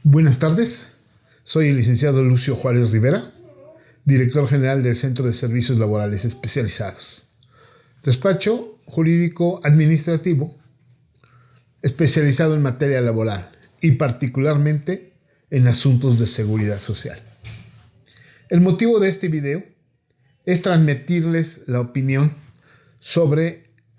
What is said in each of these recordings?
Buenas tardes, soy el licenciado Lucio Juárez Rivera, director general del Centro de Servicios Laborales Especializados. Despacho jurídico administrativo especializado en materia laboral y particularmente en asuntos de seguridad social. El motivo de este video es transmitirles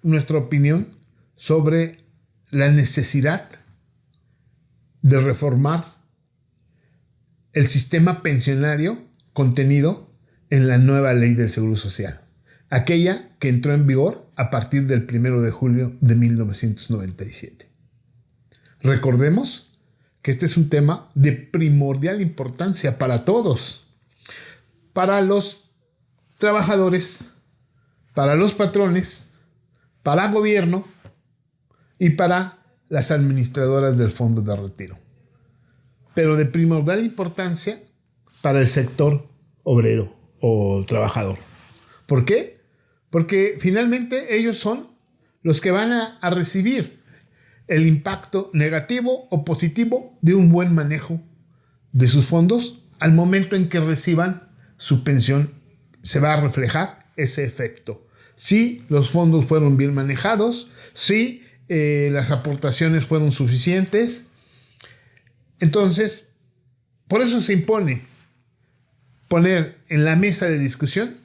nuestra opinión sobre la necesidad de reformar el sistema pensionario contenido en la nueva ley del Seguro Social, aquella que entró en vigor a partir del 1 de julio de 1997. Recordemos que este es un tema de primordial importancia para todos, para los trabajadores, para los patrones, para el gobierno y para las administradoras del fondo de retiro, pero de primordial importancia para el sector obrero o trabajador. ¿Por qué? Porque finalmente ellos son los que van a recibir el impacto negativo o positivo de un buen manejo de sus fondos al momento en que reciban su pensión. Se va a reflejar ese efecto. Si los fondos fueron bien manejados, si las aportaciones fueron suficientes. Entonces, por eso se impone poner en la mesa de discusión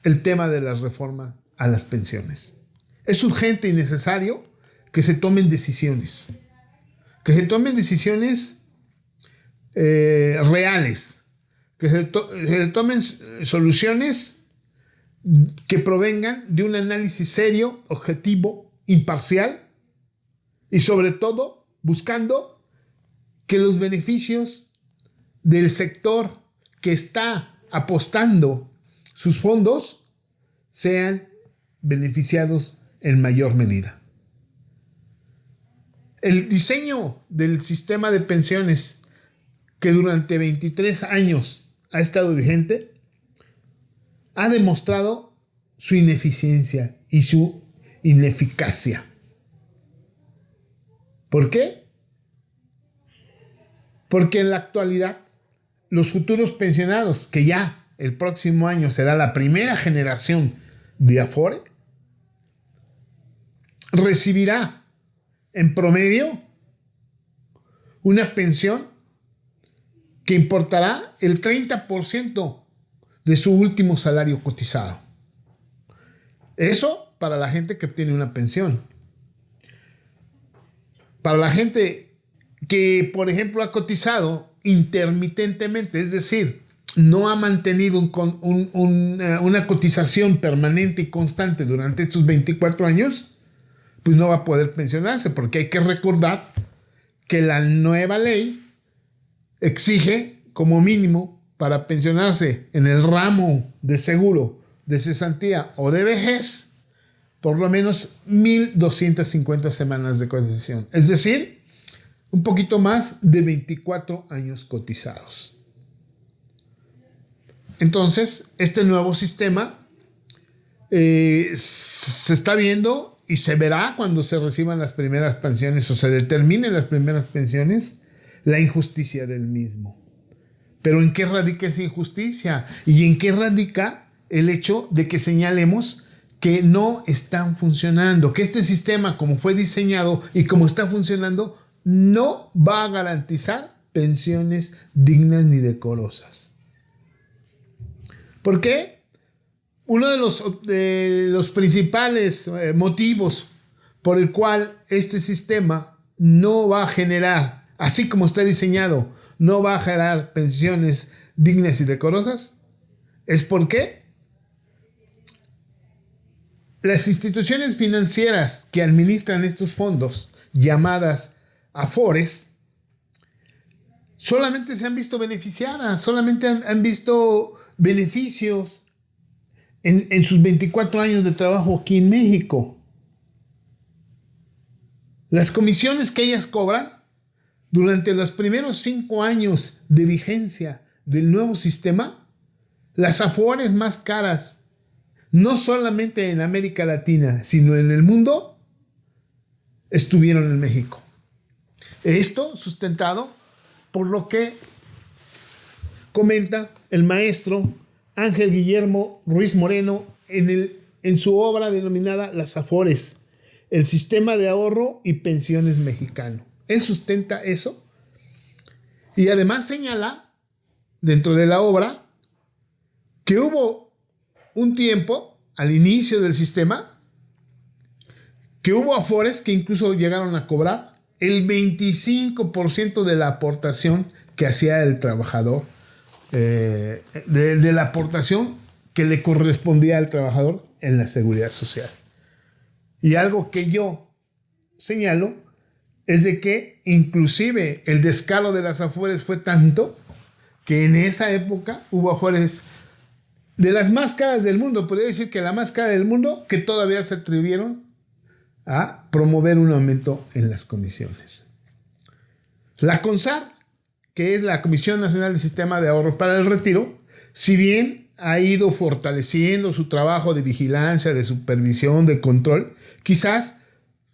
el tema de las reformas a las pensiones. Es urgente y necesario que se tomen decisiones, reales, que se tomen soluciones que provengan de un análisis serio, objetivo, imparcial y sobre todo buscando que los beneficios del sector que está apostando sus fondos sean beneficiados en mayor medida. El diseño del sistema de pensiones que durante 23 años ha estado vigente ha demostrado su ineficiencia y su ineficacia. ¿Por qué? Porque en la actualidad los futuros pensionados, que ya el próximo año será la primera generación de Afore, recibirá en promedio una pensión que importará el 30% de su último salario cotizado. Eso para la gente que obtiene una pensión. Para la gente que, por ejemplo, ha cotizado intermitentemente, es decir, no ha mantenido una cotización permanente y constante durante estos 24 años, pues no va a poder pensionarse, porque hay que recordar que la nueva ley exige como mínimo para pensionarse en el ramo de seguro, de cesantía o de vejez, por lo menos 1,250 semanas de cotización. Es decir, un poquito más de 24 años cotizados. Entonces, este nuevo sistema se está viendo y se verá cuando se reciban las primeras pensiones o se determinen las primeras pensiones, la injusticia del mismo. Pero ¿en qué radica esa injusticia? ¿Y en qué radica el hecho de que señalemos que no están funcionando, que este sistema, como fue diseñado y como está funcionando, no va a garantizar pensiones dignas ni decorosas? ¿Por qué? Uno de los principales motivos por el cual este sistema no va a generar, así como está diseñado, no va a generar pensiones dignas y decorosas, es porque las instituciones financieras que administran estos fondos, llamadas Afores, solamente se han visto beneficiadas, solamente han visto beneficios en sus 24 años de trabajo aquí en México. Las comisiones que ellas cobran durante los primeros 5 años de vigencia del nuevo sistema, las Afores más caras, no solamente en América Latina, sino en el mundo, estuvieron en México. Esto sustentado por lo que comenta el maestro Ángel Guillermo Ruiz Moreno en su obra denominada Las Afores, el sistema de ahorro y pensiones mexicano. Él sustenta eso y además señala dentro de la obra que hubo un tiempo al inicio del sistema que hubo afores que incluso llegaron a cobrar el 25% de la aportación que hacía el trabajador, de la aportación que le correspondía al trabajador en la seguridad social. Y algo que yo señalo es de que inclusive el descaro de las afores fue tanto que en esa época hubo afores de las más caras del mundo, podría decir que la más cara del mundo, que todavía se atrevieron a promover un aumento en las comisiones. La CONSAR, que es la Comisión Nacional del Sistema de Ahorro para el Retiro, si bien ha ido fortaleciendo su trabajo de vigilancia, de supervisión, de control, quizás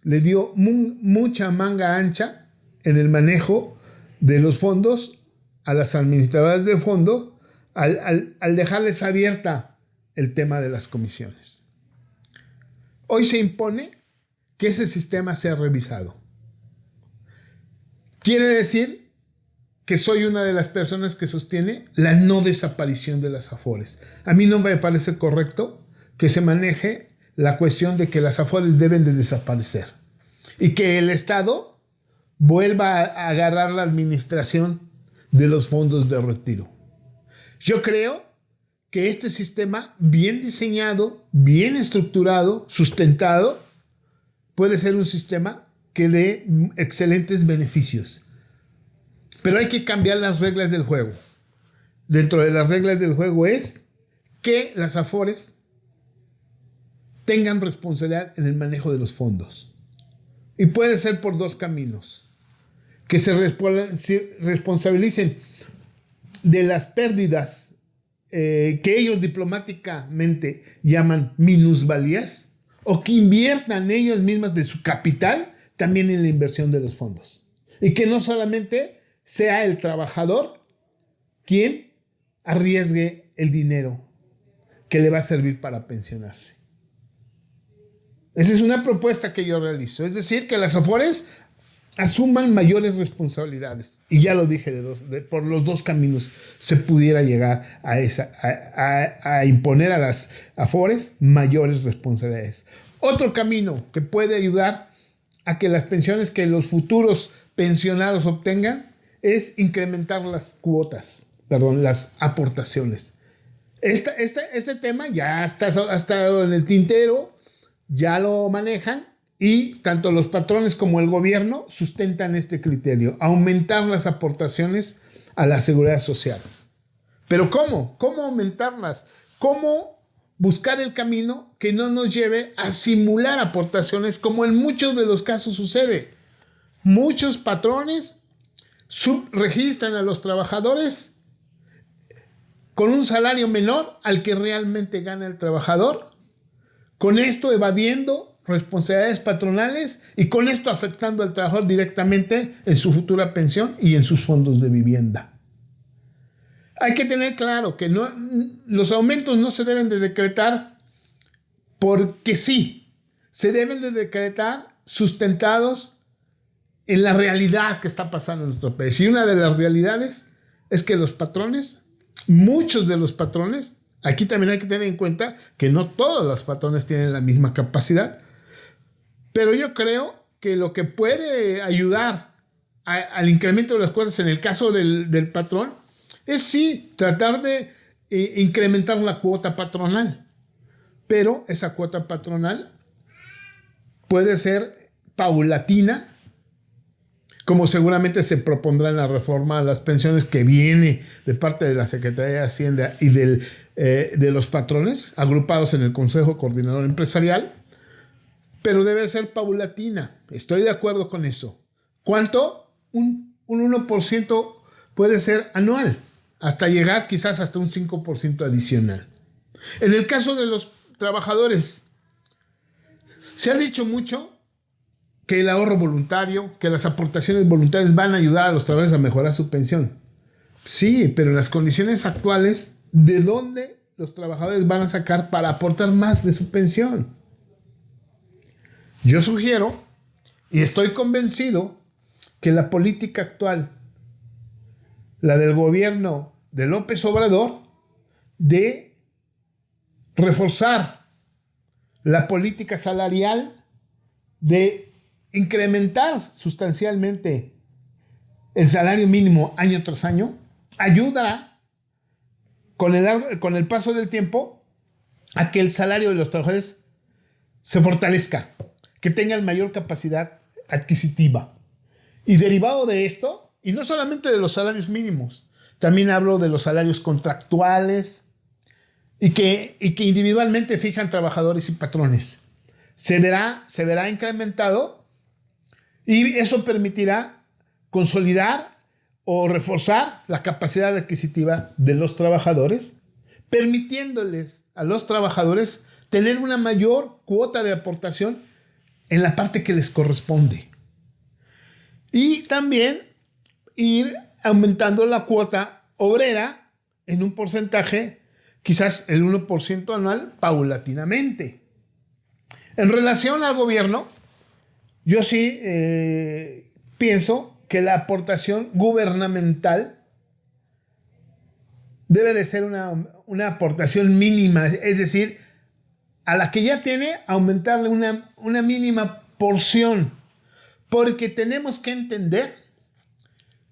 le dio mucha manga ancha en el manejo de los fondos a las administradoras de fondo al dejarles abierta el tema de las comisiones. Hoy se impone que ese sistema sea revisado. Quiere decir que soy una de las personas que sostiene la no desaparición de las afores. A mí no me parece correcto que se maneje la cuestión de que las afores deben de desaparecer y que el Estado vuelva a agarrar la administración de los fondos de retiro. Yo creo que este sistema bien diseñado, bien estructurado, sustentado, puede ser un sistema que dé excelentes beneficios. Pero hay que cambiar las reglas del juego. Dentro de las reglas del juego es que las afores tengan responsabilidad en el manejo de los fondos. Y puede ser por dos caminos. Que se responsabilicen de las pérdidas que ellos diplomáticamente llaman minusvalías, o que inviertan ellos mismos de su capital también en la inversión de los fondos. Y que no solamente sea el trabajador quien arriesgue el dinero que le va a servir para pensionarse. Esa es una propuesta que yo realizo. Es decir, que las afores asuman mayores responsabilidades. Y ya lo dije, por los dos caminos se pudiera llegar a imponer a las afores mayores responsabilidades. Otro camino que puede ayudar a que las pensiones que los futuros pensionados obtengan es incrementar las las aportaciones. Este tema ya está en el tintero, ya lo manejan y tanto los patrones como el gobierno sustentan este criterio, aumentar las aportaciones a la seguridad social. Pero ¿cómo? ¿Cómo aumentarlas? ¿Cómo buscar el camino que no nos lleve a simular aportaciones como en muchos de los casos sucede? Muchos patrones subregistran a los trabajadores con un salario menor al que realmente gana el trabajador, con esto evadiendo responsabilidades patronales y con esto afectando al trabajador directamente en su futura pensión y en sus fondos de vivienda. Hay que tener claro que los aumentos no se deben de decretar porque sí, se deben de decretar sustentados en la realidad que está pasando en nuestro país. Y una de las realidades es que los patrones, muchos de los patrones, aquí también hay que tener en cuenta que no todos los patrones tienen la misma capacidad, pero yo creo que lo que puede ayudar al incremento de las cuotas en el caso del patrón es sí tratar de incrementar la cuota patronal, pero esa cuota patronal puede ser paulatina, como seguramente se propondrá en la reforma a las pensiones que viene de parte de la Secretaría de Hacienda y de los patrones agrupados en el Consejo Coordinador Empresarial, pero debe ser paulatina. Estoy de acuerdo con eso. ¿Cuánto? Un 1% puede ser anual, hasta llegar quizás hasta un 5% adicional. En el caso de los trabajadores, se ha dicho mucho que el ahorro voluntario, que las aportaciones voluntarias van a ayudar a los trabajadores a mejorar su pensión. Sí, pero en las condiciones actuales, ¿de dónde los trabajadores van a sacar para aportar más de su pensión? Yo sugiero, y estoy convencido, que la política actual, la del gobierno de López Obrador, de reforzar la política salarial, de incrementar sustancialmente el salario mínimo año tras año, ayudará con el paso del tiempo a que el salario de los trabajadores se fortalezca, que tengan mayor capacidad adquisitiva. Y derivado de esto, y no solamente de los salarios mínimos, también hablo de los salarios contractuales y que individualmente fijan trabajadores y patrones. Se verá incrementado y eso permitirá consolidar o reforzar la capacidad adquisitiva de los trabajadores, permitiéndoles a los trabajadores tener una mayor cuota de aportación en la parte que les corresponde. Y también ir aumentando la cuota obrera en un porcentaje, quizás el 1% anual, paulatinamente. En relación al gobierno, yo sí pienso que la aportación gubernamental debe de ser una aportación mínima, es decir, a la que ya tiene, aumentarle una mínima porción, porque tenemos que entender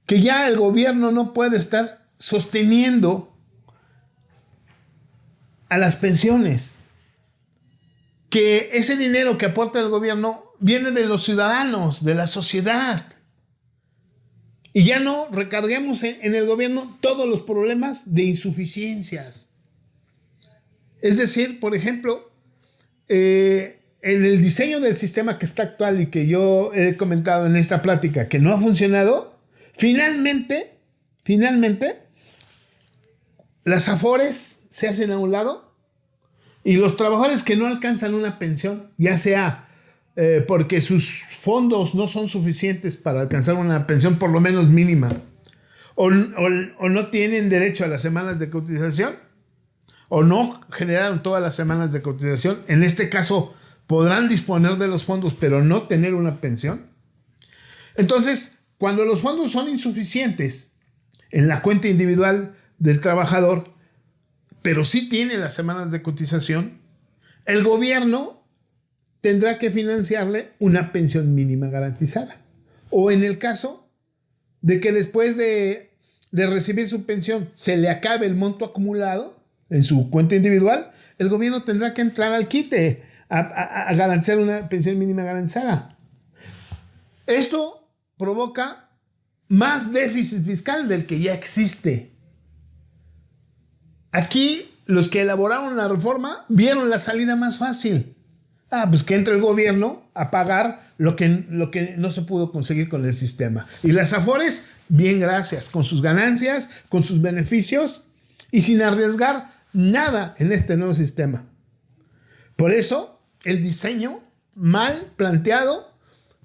que ya el gobierno no puede estar sosteniendo a las pensiones, que ese dinero que aporta el gobierno viene de los ciudadanos, de la sociedad. Y ya no recarguemos en el gobierno todos los problemas de insuficiencias. Es decir, por ejemplo, en el diseño del sistema que está actual y que yo he comentado en esta plática, que no ha funcionado, finalmente, las afores se hacen a un lado y los trabajadores que no alcanzan una pensión, ya sea porque sus fondos no son suficientes para alcanzar una pensión por lo menos mínima, o no tienen derecho a las semanas de cotización, o no generaron todas las semanas de cotización. En este caso, podrán disponer de los fondos, pero no tener una pensión. Entonces, cuando los fondos son insuficientes en la cuenta individual del trabajador, pero sí tiene las semanas de cotización, el gobierno tendrá que financiarle una pensión mínima garantizada. O en el caso de que después de recibir su pensión se le acabe el monto acumulado en su cuenta individual, el gobierno tendrá que entrar al quite a garantizar una pensión mínima garantizada. Esto provoca más déficit fiscal del que ya existe. Aquí los que elaboraron la reforma vieron la salida más fácil. Pues que entre el gobierno a pagar lo que no se pudo conseguir con el sistema. Y las afores, bien, gracias, con sus ganancias, con sus beneficios y sin arriesgar nada en este nuevo sistema. Por eso, el diseño mal planteado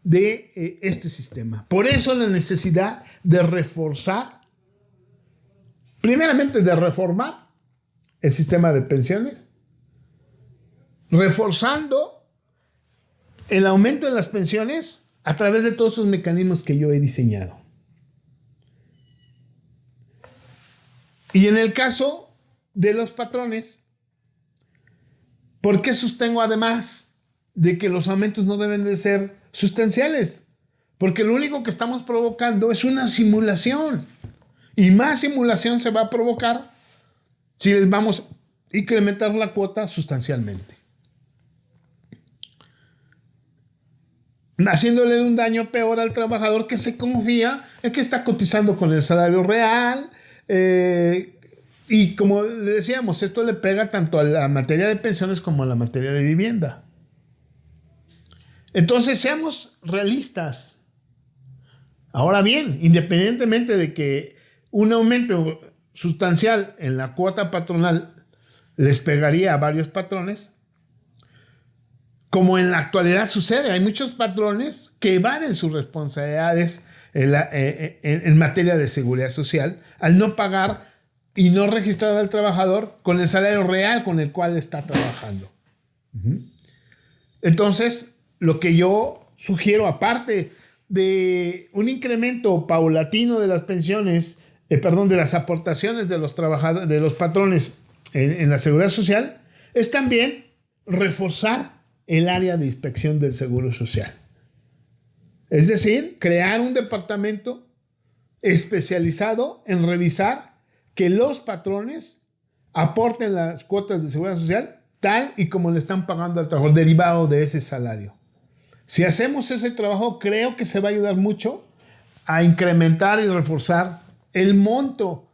de este sistema. Por eso la necesidad de reforzar, primeramente de reformar el sistema de pensiones, reforzando el aumento de las pensiones a través de todos esos mecanismos que yo he diseñado. Y en el caso de los patrones, ¿por qué sostengo además de que los aumentos no deben de ser sustanciales? Porque lo único que estamos provocando es una simulación. Y más simulación se va a provocar si les vamos a incrementar la cuota sustancialmente, haciéndole un daño peor al trabajador que se confía en que está cotizando con el salario real. Y como le decíamos, esto le pega tanto a la materia de pensiones como a la materia de vivienda. Entonces, seamos realistas. Ahora bien, independientemente de que un aumento sustancial en la cuota patronal les pegaría a varios patrones, como en la actualidad sucede. Hay muchos patrones que evaden sus responsabilidades en materia de seguridad social al no pagar y no registrar al trabajador con el salario real con el cual está trabajando. Entonces, lo que yo sugiero, aparte de un incremento paulatino de las pensiones, de las aportaciones de los trabajadores, de los patrones en la seguridad social, es también reforzar el área de inspección del Seguro Social. Es decir, crear un departamento especializado en revisar que los patrones aporten las cuotas de seguridad social tal y como le están pagando al trabajador, derivado de ese salario. Si hacemos ese trabajo, creo que se va a ayudar mucho a incrementar y reforzar el monto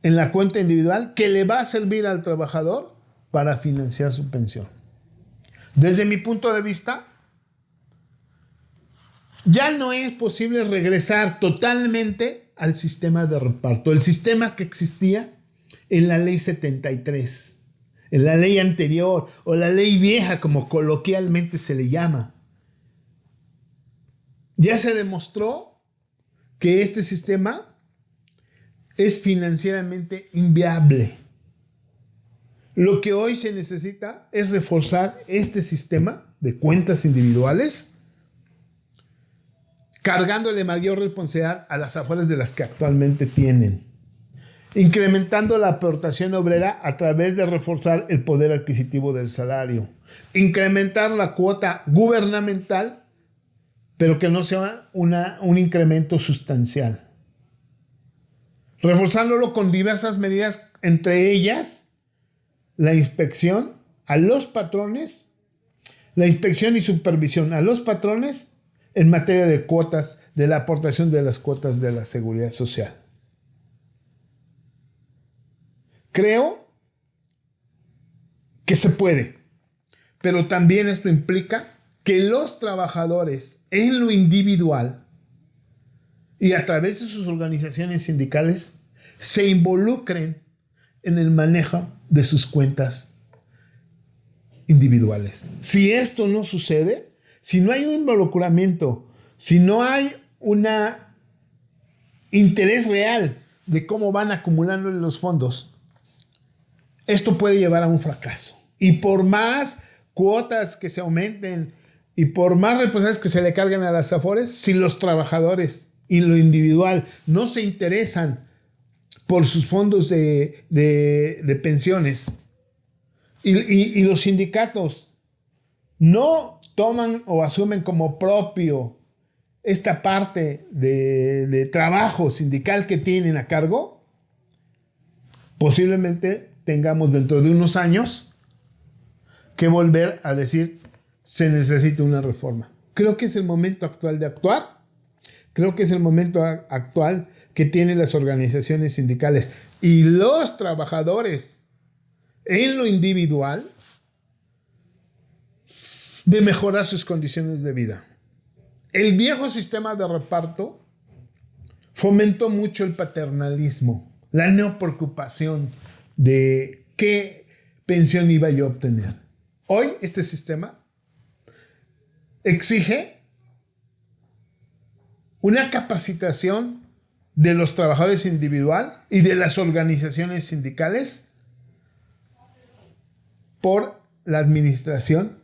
en la cuenta individual que le va a servir al trabajador para financiar su pensión. Desde mi punto de vista, ya no es posible regresar totalmente al sistema de reparto, el sistema que existía en la ley 73, en la ley anterior o la ley vieja, como coloquialmente se le llama. Ya se demostró que este sistema es financieramente inviable. Lo que hoy se necesita es reforzar este sistema de cuentas individuales, cargándole mayor responsabilidad a las AFORES de las que actualmente tienen, incrementando la aportación obrera a través de reforzar el poder adquisitivo del salario, incrementar la cuota gubernamental, pero que no sea un incremento sustancial, reforzándolo con diversas medidas, entre ellas la inspección a los patrones, la inspección y supervisión a los patrones en materia de cuotas, de la aportación de las cuotas de la seguridad social. Creo que se puede, pero también esto implica que los trabajadores en lo individual y a través de sus organizaciones sindicales se involucren en el manejo de sus cuentas individuales. Si esto no sucede, si no hay un involucramiento, si no hay un interés real de cómo van acumulando los fondos, esto puede llevar a un fracaso. Y por más cuotas que se aumenten y por más responsabilidades que se le carguen a las AFORES, si los trabajadores y lo individual no se interesan por sus fondos de pensiones y los sindicatos no toman o asumen como propio esta parte de trabajo sindical que tienen a cargo, posiblemente tengamos dentro de unos años que volver a decir se necesita una reforma. Creo que es el momento actual de actuar. Creo que es el momento actual que tienen las organizaciones sindicales y los trabajadores en lo individual de mejorar sus condiciones de vida. El viejo sistema de reparto fomentó mucho el paternalismo, la no preocupación de qué pensión iba yo a obtener. Hoy este sistema exige una capacitación de los trabajadores individual y de las organizaciones sindicales por la administración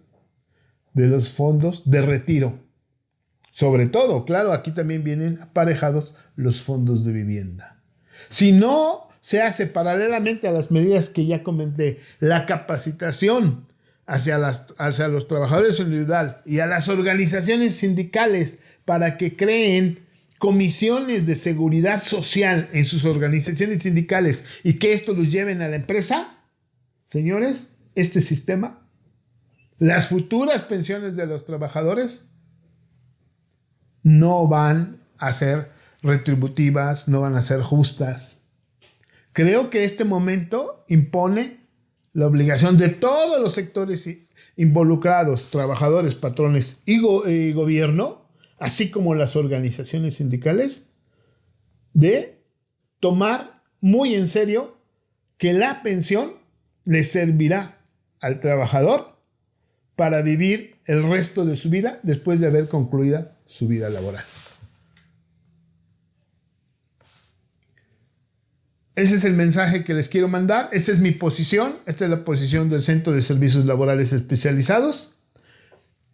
de los fondos de retiro. Sobre todo, claro, aquí también vienen aparejados los fondos de vivienda. Si no se hace paralelamente a las medidas que ya comenté, la capacitación hacia los trabajadores individual y a las organizaciones sindicales para que creen comisiones de seguridad social en sus organizaciones sindicales y que esto los lleven a la empresa, señores, este sistema, las futuras pensiones de los trabajadores no van a ser retributivas, no van a ser justas. Creo que este momento impone la obligación de todos los sectores involucrados, trabajadores, patrones y gobierno, así como las organizaciones sindicales, de tomar muy en serio que la pensión le servirá al trabajador para vivir el resto de su vida después de haber concluida su vida laboral. Ese es el mensaje que les quiero mandar. Esa es mi posición. Esta es la posición del Centro de Servicios Laborales Especializados.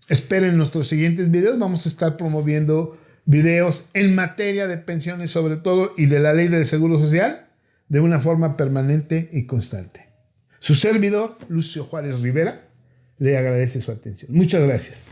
Esperen nuestros siguientes videos. Vamos a estar promoviendo videos en materia de pensiones sobre todo y de la ley del Seguro Social de una forma permanente y constante. Su servidor, Lucio Juárez Rivera, le agradece su atención. Muchas gracias.